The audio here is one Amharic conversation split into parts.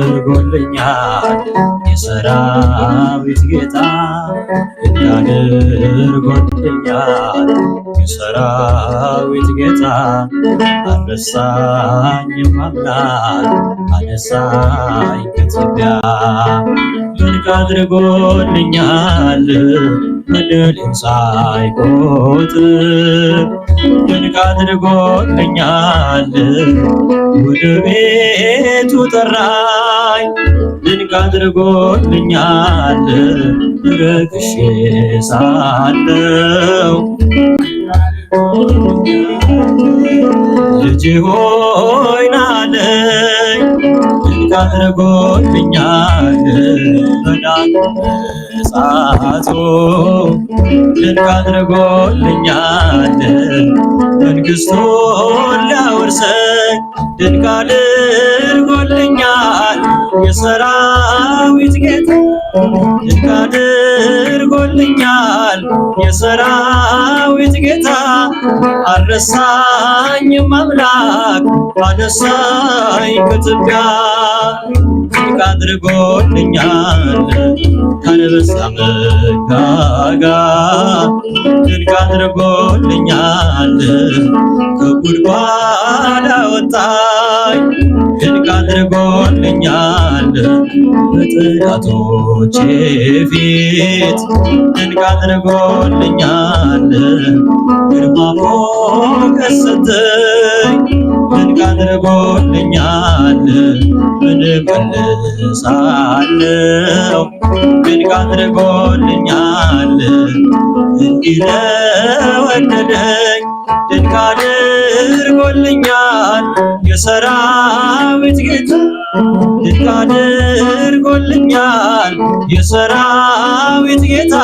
አድርጎልኛል የሰራዊት ጌታ አድርጎልኛል የሰራዊት ጌታ አልረሳኝም አምላክ አነሳኝ ከትቢያ ድንቅ አድርጎልኛል በደሌን ሳይቆጥር ድንቅ አድርጎልኛል ወደ ቤቱ ጠራኝ ድንቅ አድርጎልኛል ረክሼ ሳለው ልጄ ሆይ ናለኝ ድንቅ አድርጎልኛል በዳን መጻቶ ድንቅ አድርጎልኛል መንግሥቱን ሊያወርሰኝ ድንቅ አድርጎልኛል የሰራዊት ጌታ ድንቅ አድርጎልኛል የሰራዊት ጌታ አልረሳኝም አምላክ አነሳኝ ከትቢያ ድንቅ አድርጎልኛል ካነበሳ መጋጋ ድንቅ አድርጎልኛል ከጉድጓድ አወጣኝ ድንቅ አድርጎልኛል በጠላቶቼ ፊት ድንቅ አድርጎልኛል ግርማ ሞገስ ሰጠኝ ድንቅ አድርጎልኛል ምን እመልሳለሁ ድንቅ አድርጎልኛል እንዲህ ለወደደኝ ድንቅ አድርጎልኛል የሰራዊት ጌታ ድንቅ አድርጎልኛል የሰራዊት ጌታ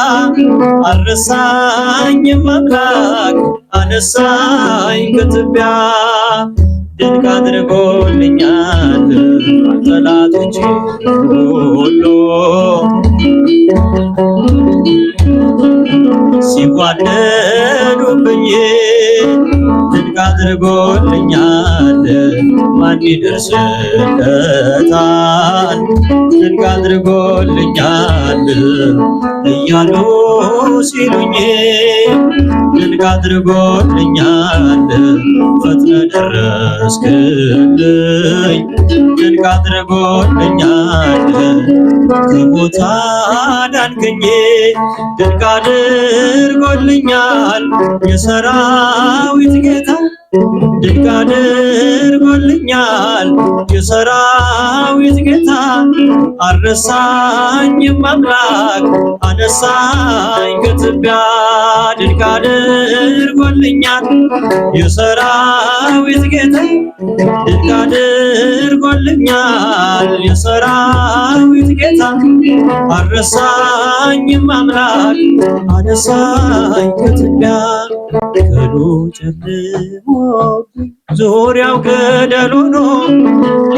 አልረሳኝም አምላክ አነሳኝ ከትቢያ ድንቅ አድርጎልኛል ጠላቶቼ ሁሉ ሲዋደዱብኝ ድንቅ አድርጎልኛል ማን ይደርስለታል ድንቅ አድርጎልኛል እያሉ ሲሉኝ ድንቅ አድርጎልኛል ፈጥነ ደረስክልኝ ድንቅ አድርጎልኛል ከሞት አዳንከኝ ድንቅ አድርጎልኛል የሰራዊት ጌታ ድንቅ አድርጎልኛል የሰራዊት ጌታ አልረሳኝም አምላክ አነሳኝ ከትቢያ ድንቅ አድርጎልኛል የሰራዊት ጌታ ድንቅ አድርጎልኛል የሰራዊት ጌታ አልረሳኝም አምላክ አነሳኝ ከትቢያ ቀኑ ጨልሞ ዙሪያው ገደል ሆኖ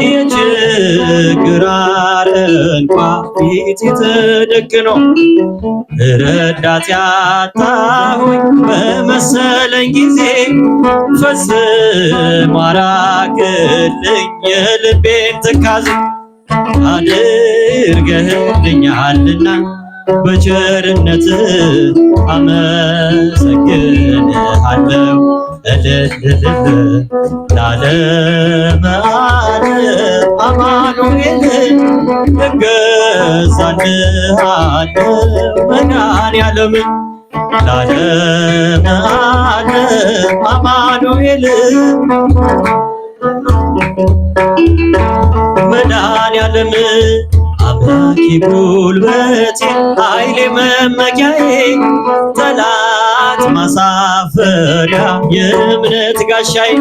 የችግር አረንቋ ፊቴ ተደቅኖ ረዳት ያጣሁኝ በመሰለኝ ጊዜ ፈጽሞ አራቅልኝ የልቤን ትካዜ አድርገህልኛልና በቸርነት አመሰግንሃለሁ እልል ለዓለመ ዓለም አማኑኤል እገዛልሃለሁ መድኃኔዓለም ለዓለመ ዓለም አማኑኤል መድኃኔዓለም አምላኬ ጉልበቴ ኃይሌ መመኪያዬ ጠላት ማሳፈሪያ የእምነት ጋሻዬ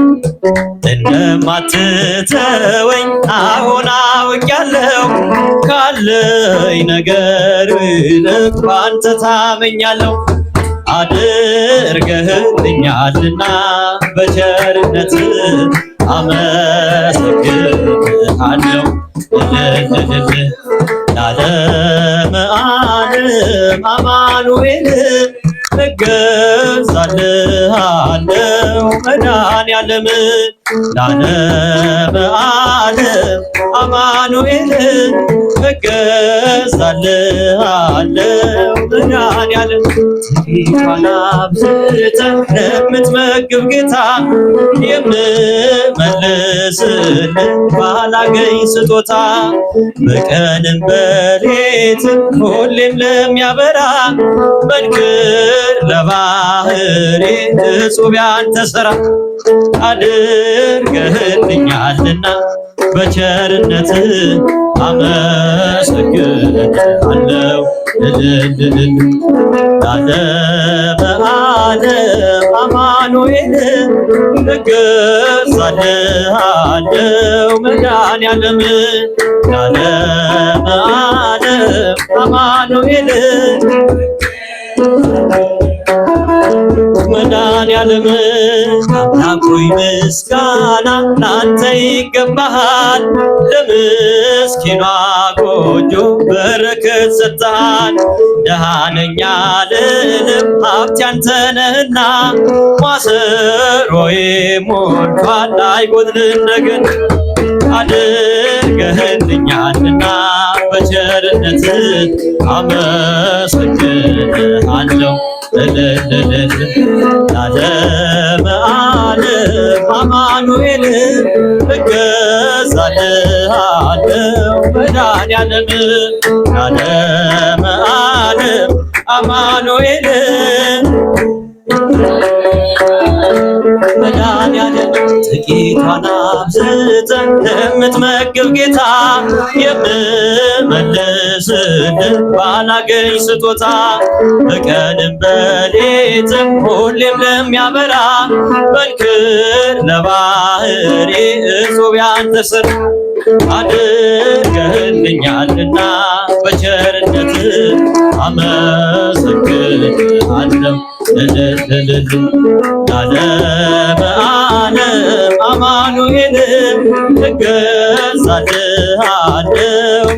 እንደማትተወኝ አሁን አውቄያለሁ ካለኝ ነገር ይልቅ ባንተ ታመኛለሁ አድርገህልኛልና በቸርነት አመሰግንሃለሁ ለዓለመ ዓለም አማኑኤል እገዛልሃለሁ መድኃኔዓለም ለዓለመ ዓለም አማኑኤል እገዛልሃለሁ መድኃኔዓለም ጥቂቷን አብዝተህ ለምትመግብ ጌታ የምመልስልህ ባላገኝ ስጦታ በቀንም በሌትም ሁሌም ለሚያበራ መንክር ለባህሪ እጹብ ያንተ ሥራ አድርገህልኛልና በቸርነት አመሰግንሃለሁ ለዓለመ ዓለም አማኑኤል እገዛልሃለሁ መድኃኔዓለም ለዓለመ ዓለም አማኑኤል መድኃኔዓለም አምላክ ሆይ ምስጋና ላንተ ይገባሃል። ለምስኪኗ ጎጆ በረከት ሰጥተሃል። ደሃ ነኝ አልልም ሀብት ያንተ ነህና ማሰሮዬ ሞልቷል አይጎድልም ነገር አድርገህልኛልና በቸርነት አመሰግንሃለሁ ለዓለመ ዓለም አማኑኤል እገዛልሃለሁ መድኃኔዓለም ለዓለመ ዓለም አማኑኤል መድኃኔዓለም ጥቂቷን አብዝተህ ለምትመግብ ጌታ የምመልስልህ ባላገኝ ስጦታ በቀንም በሌትም ሁሌም ለሚያበራ መንክር ለባህሪ እጹብ ያንተ ሥራ አድርገህልኛልና በቸርነት አመሰግንሃለሁ ለዓለመ ዓለም አማኑኤል እገዛልሃለሁ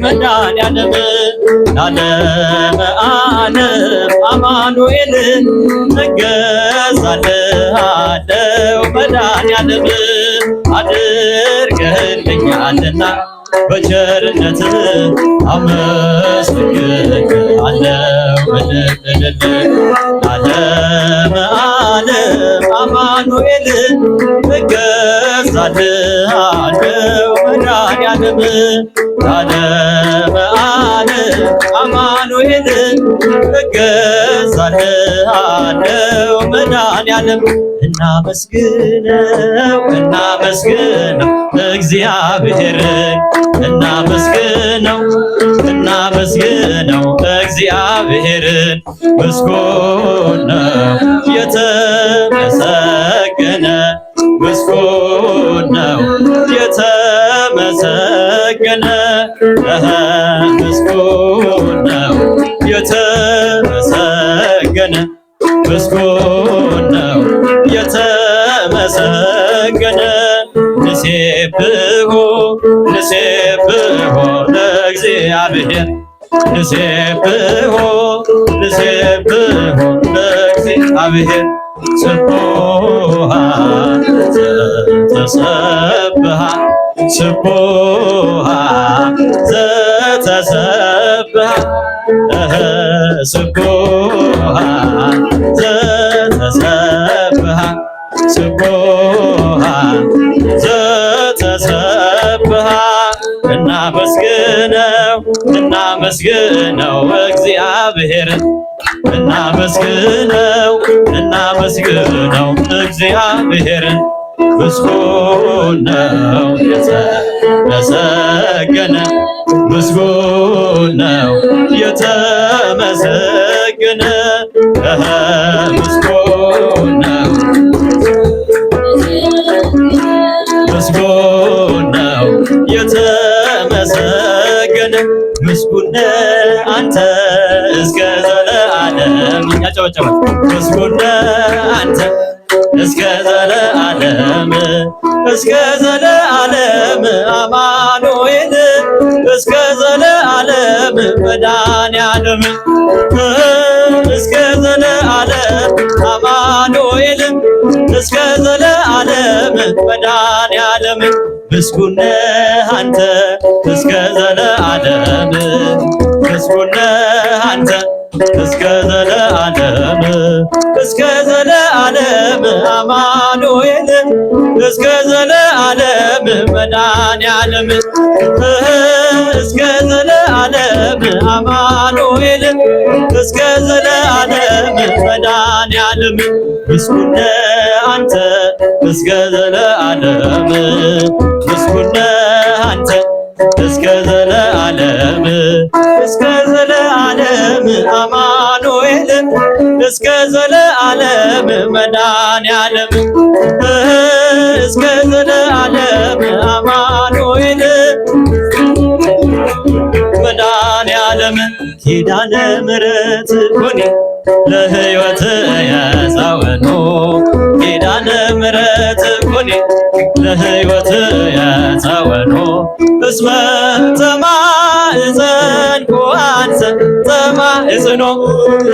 መድኃኔዓለም ለዓለመ ዓለም አማኑኤል እገዛልሃለሁ መድኃኔዓለም አድርገህልኛልና በቸርነት አመሰግንሃለሁ ለዓለመ ዓለም አማኑኤል እገዛልሃለሁ መድኃኔዓለም ለዓለመ ዓለም አማኑኤል እገዛልሃለሁ መድኃኔዓለም እናመስግነው እናመስግነው እግዚአብሔርን እናመስግነው እናመስግነው እግዚአብሔርን ምስጉን ነው የተመሰገነ ምስጉን ነው የተመሰገነ ምስጉን ነው የተመሰገነ ምስጉን ነው የተመሰገነ ንሴብሖ ንሴብሖ ለእግዚአብሔር ንሴብሖ ንሴብሖ ለእግዚአብሔር ስቡሐ ዘተሰብሐ ስቡሐ ዘተሰብሐ ስቡሐ ዘተሰብሐ ስቡሐ ዘተሰብሐ እናመስግነው እናመስግነው እግዚአብሔርን እናመስግነው እናመስግነው እግዚአብሔርን ምስጉን ነው የተመሰገነ ምስጉን ነው የተመሰገነ ምስጉን ነው ምስጉን ነው የተመሰገነ ምስጉን አንተ እስከ ዘለዓለም ያጨበጨበ ምስጉን አንተ እስከ ዘለዓለም እስከ ዘለዓለም አማኑኤል እስከ ዘለዓለም መድኃኒዓለም እስከ ዘለዓለም አማኑኤል እስከ ዘለዓለም መድኃኒዓለም ምስጉን ነህ አንተ እስከ ዘለዓለም ምስጉን ነህ አንተ እስከ ዘለዓለም እስከ ዘለዓለም አማኑኤል እስከ ዘለዓለም መድኃኒዓለም እስከ ዘለዓለም አማኑኤል እስከ ዘለዓለም መድኃኒዓለም ምስጉን ነህ አንተ እስከ ዘለዓለም ምስጉን ነህ አንተ እስከ ዘለዓለም እስከ ዘለዓለም አማኑኤል እስከ ዘለዓለም መድኃኒዓለም እስከ ዘለዓለም አማኑኤል መድኃኒዓለም ኪዳነ ምሕረት ኮኒ ለሕይወት ያዛወኖ ኪዳነ ምሕረት ኮኒ ለሕይወት ያዛወኖ እስመ ተማእዘንኩ አንተ ተማእዝኖ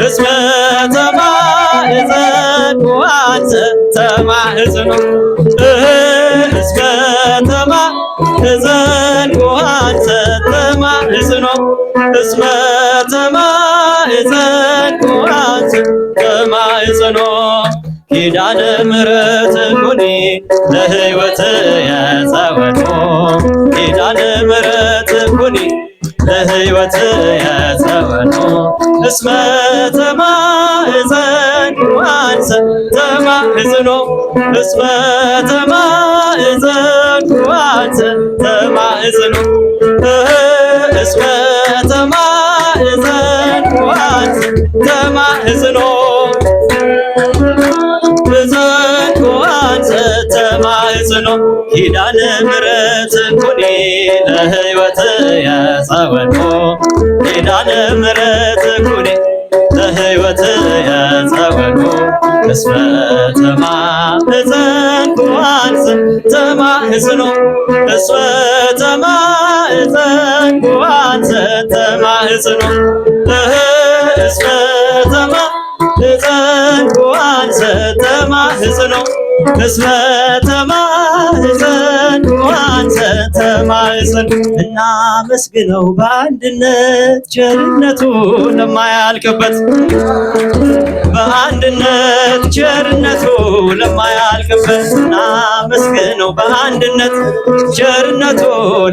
እስመ ተማእዘንኩ አንተ ተማእዝኖ እስከ ተማእዘንኩ አንተ ተማእዝኖ እስመ ተማእዘንኩ አንተ ተማእዝኖ ኪዳነ ምሕረት ኩኒ ለሕይወት ያዛወኖ ኪዳነ ምሕረት ኩኒ ለሕይወት ያዛወኖ እስመ ተማእዘንኩ አንተ ተማእዝኖ እስመ ተማእዘንኩ አንተ ተማእዝኖ እስመ ተማእዘንኩ አንተ ተማእዝኖ እዘንኩ አንተ ተማእዝኖ ኪዳነ ምሕረት ኩኒ ለሕይወት ያዛወኖ ኪዳነ ምሕረት ኩኒ ለሕይወት ያዛወኖ እስመ ተማእዘንኩ አንተ ተማእዝኖ እስመ ተማእዘንኩ አንተ ተማእዝኖ እስመ ተማእዘንኩ አንተ ተማእዝኖ እስመ ተማእዘንኩ አንተ ተማእዝኖ እናመስግነው በአንድነት ቸርነቱ ለማያልቅበት በአንድነት ቸርነቱ ለማያልቅበት እናመስግነው በአንድነት ቸርነቱ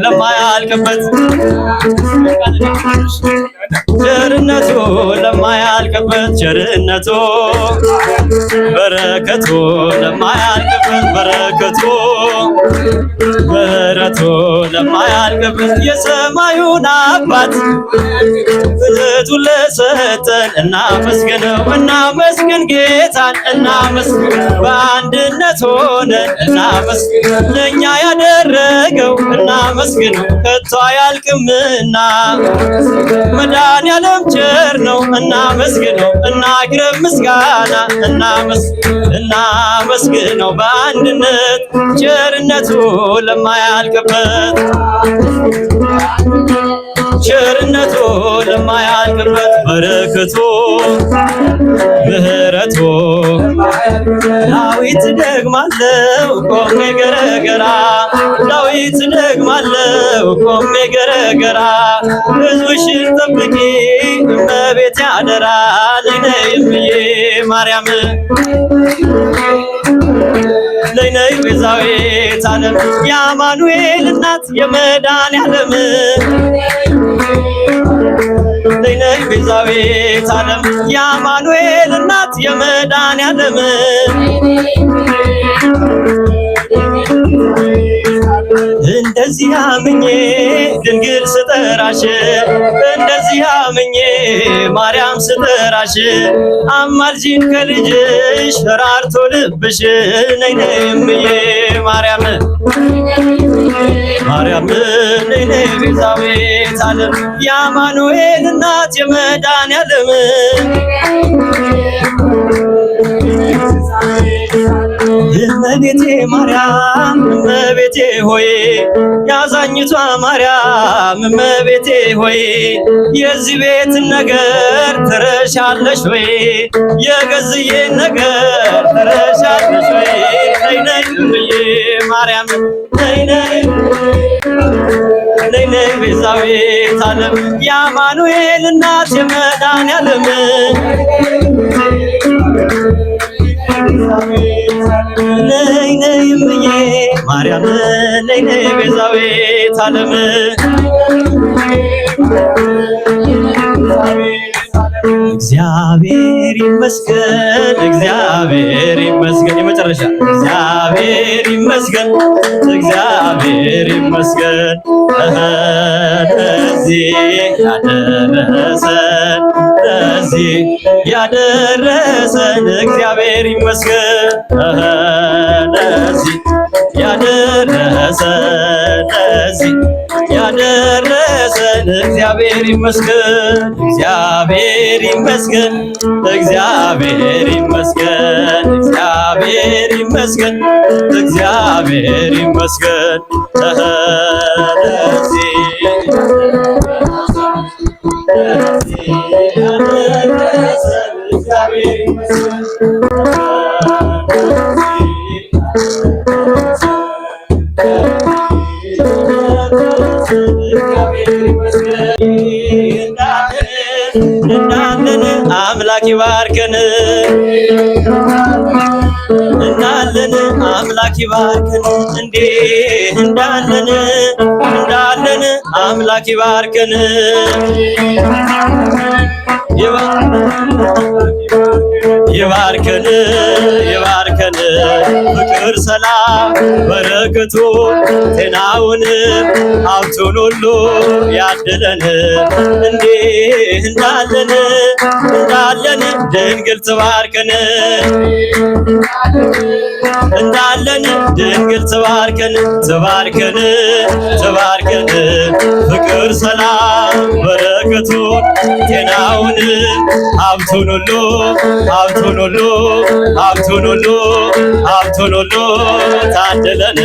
ለማያልቅበት ቸርነቱ ለማያልቅበት ቸርነቱ በረከቱ ለማያልቅበት በረከቱ ምሕረቱ ለማያልቅበት የሰማዩን አባት ምሕረቱን ለሰጠን እናመስግነው እናመስግን ጌታን እናመስግን በአንድነት ሆነን እናመስግን ለእኛ ያደረገው እናመስግነው ከቶ አያልቅምና መድኃኒዓለም ቸር ነው እናመስግነው እናቅርብ ምስጋና እናመስግነው በአንድነት ቸርነቱ ለማያልቅበት ቸርነቱ ለማያልቅበት በረከቱ ምሕረቱ ዳዊት ደግማለው ቆሜ ገረገራ ዳዊት ደግማለው ቆሜ ገረገራ ሕዝብሽን ጠብቂ እመቤቴ አደራ ነይ እምዬ ማርያም ነይ ቤዛዊተ ዓለም የአማኑኤል እናት የመድኃኒዓለም ነይ ቤዛዊተ ዓለም የአማኑኤል እናት የመድኃኒዓለም እንደዚህ አምኜ ድንግል ስጠራሽ እንደዚህ አምኜ ማርያም ስጠራሽ አማልጂን ከልጅሽ ራርቶ ልብሽ ነይ እምዬ ማርያም ነይ ቤዛዊተ ዓለም የአማኑኤል እናት የመድኃኒዓለም እመቤቴ ማርያም እመቤቴ ሆይ ያዛኝቷ ማርያም እመቤቴ ሆይ የዚህ ቤት ነገር ትረሻለሽ ወይ የገዝዬን ነገር ትረሻለሽ ወይ ነይ ነይ እምዬ ማርያም ነይ ነይ ነይ ነይ ቤዛዊተ ዓለም የአማኑኤል እናት የመድኃኔዓለም ነይ ነይ እምዬ ማርያም ነይ ነይ ቤዛዊተ ዓለም እግዚአብሔር ይመስገን እግዚአብሔር ይመስገን የመጨረሻ እግዚአብሔር ይመስገን እግዚአብሔር ይመስገን ለዚህ ያደረሰን ለዚህ ያደረሰን እግዚአብሔር ይመስገን ለዚህ ያደረሰን ለዚህ ያደረሰን እግዚአብሔር ይመስገን እግዚአብሔር ይመስገን እግዚአብሔር ይመስገን እግዚአብሔር ይመስገን እግዚአብሔር ይመስገን ለዚህ ያደረሰን እግዚአብሔር እንዳለን አምላክ ይባርከን እንዳለን አምላክ ይባርከን እንዴ እንዳለን አምላክ ይባርከን ይባርከን ይባርከን ፍቅር ሰላም በረከቱ ጤናውን ሀብቱን ሁሉ ያድለን እንዴ እንዳለን ድንግል ትባርከን እንዳለን ድንግል ትባርከን ትባርከን ትባርከን ፍቅር ሰላም በረከቱ ጤናውን ሀብቱን ሁሉ ታደለን